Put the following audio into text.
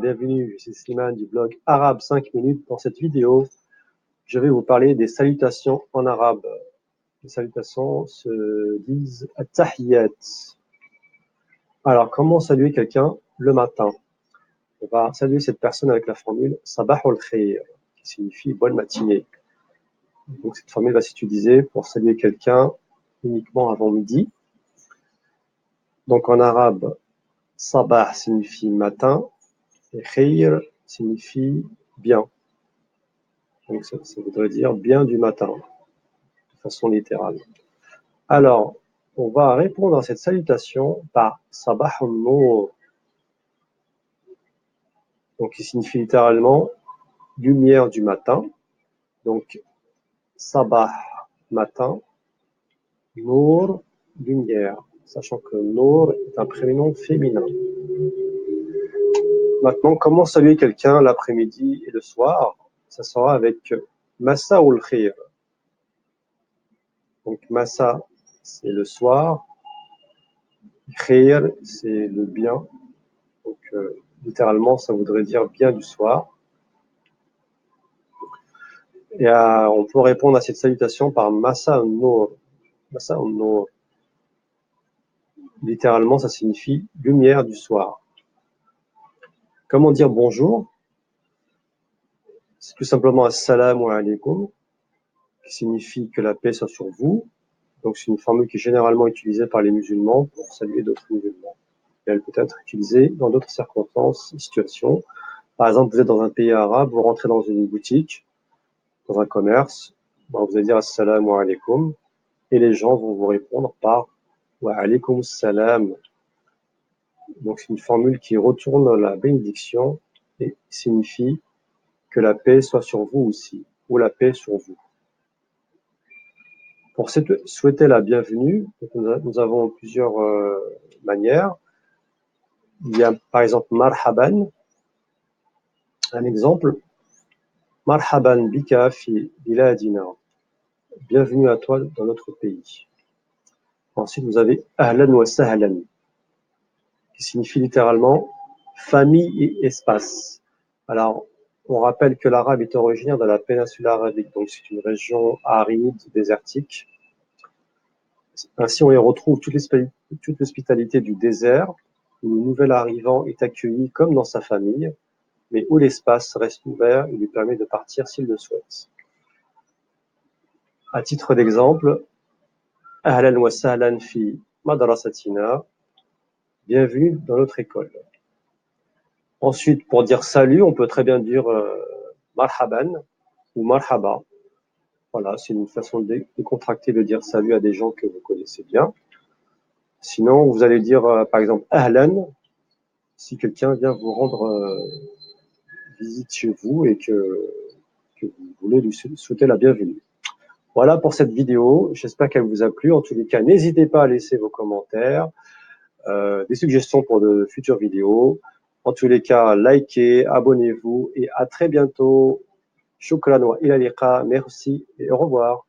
Bienvenue, je suis Slimane du blog Arabe 5 minutes. Dans cette vidéo, je vais vous parler des salutations en arabe. Les salutations se disent At-Tahiyyat. Alors, comment saluer quelqu'un le matin? On va saluer cette personne avec la formule Sabahul Khair, qui signifie bonne matinée. Donc, cette formule va s'utiliser pour saluer quelqu'un uniquement avant midi. Donc, en arabe, Sabah signifie matin et Khair signifie bien. Donc, ça voudrait dire bien du matin, de façon littérale. Alors, on va répondre à cette salutation par Sabah al-Nour, donc qui signifie littéralement lumière du matin. Donc, Sabah, matin, Nour, lumière, sachant que Nour est un prénom féminin. Maintenant, comment saluer quelqu'un l'après-midi et le soir? Ça sera avec Massa ul Khir. Donc, Massa, c'est le soir. Khir, c'est le bien. Donc, littéralement, ça voudrait dire bien du soir. Et on peut répondre à cette salutation par Massa al-Nour. Massa al-Nour. Littéralement, ça signifie lumière du soir. Comment dire bonjour? C'est tout simplement Assalamu alaikum, qui signifie que la paix soit sur vous. Donc, c'est une formule qui est généralement utilisée par les musulmans pour saluer d'autres musulmans. Et elle peut être utilisée dans d'autres circonstances, situations. Par exemple, vous êtes dans un pays arabe, vous rentrez dans une boutique, dans un commerce, vous allez dire Assalamu alaikum, et les gens vont vous répondre par Wa alaikum salam. Donc, c'est une formule qui retourne la bénédiction et signifie que la paix soit sur vous aussi, ou la paix sur vous. Pour souhaiter la bienvenue, nous avons plusieurs manières. Il y a par exemple marhaban. Un exemple, marhaban bika fi biladina. Bienvenue à toi dans notre pays. Ensuite, vous avez ahlan wa sahlan, qui signifie littéralement famille et espace. Alors, on rappelle que l'arabe est originaire de la péninsule arabique, donc c'est une région aride, désertique. Ainsi, on y retrouve toute l'hospitalité du désert, où le nouvel arrivant est accueilli comme dans sa famille, mais où l'espace reste ouvert et lui permet de partir s'il le souhaite. À titre d'exemple, ahlan wa sahlan fi madrasatina, bienvenue dans notre école. Ensuite, pour dire salut, on peut très bien dire marhaban ou marhaba. Voilà, c'est une façon décontractée de dire salut à des gens que vous connaissez bien. Sinon, vous allez dire par exemple ahlan si quelqu'un vient vous rendre visite chez vous et que vous voulez lui souhaiter la bienvenue. Voilà pour cette vidéo, j'espère qu'elle vous a plu. En tous les cas, n'hésitez pas à laisser vos commentaires, des suggestions pour de futures vidéos. En tous les cas, likez, abonnez-vous et à très bientôt. Shukran wa ila liqa, merci et au revoir.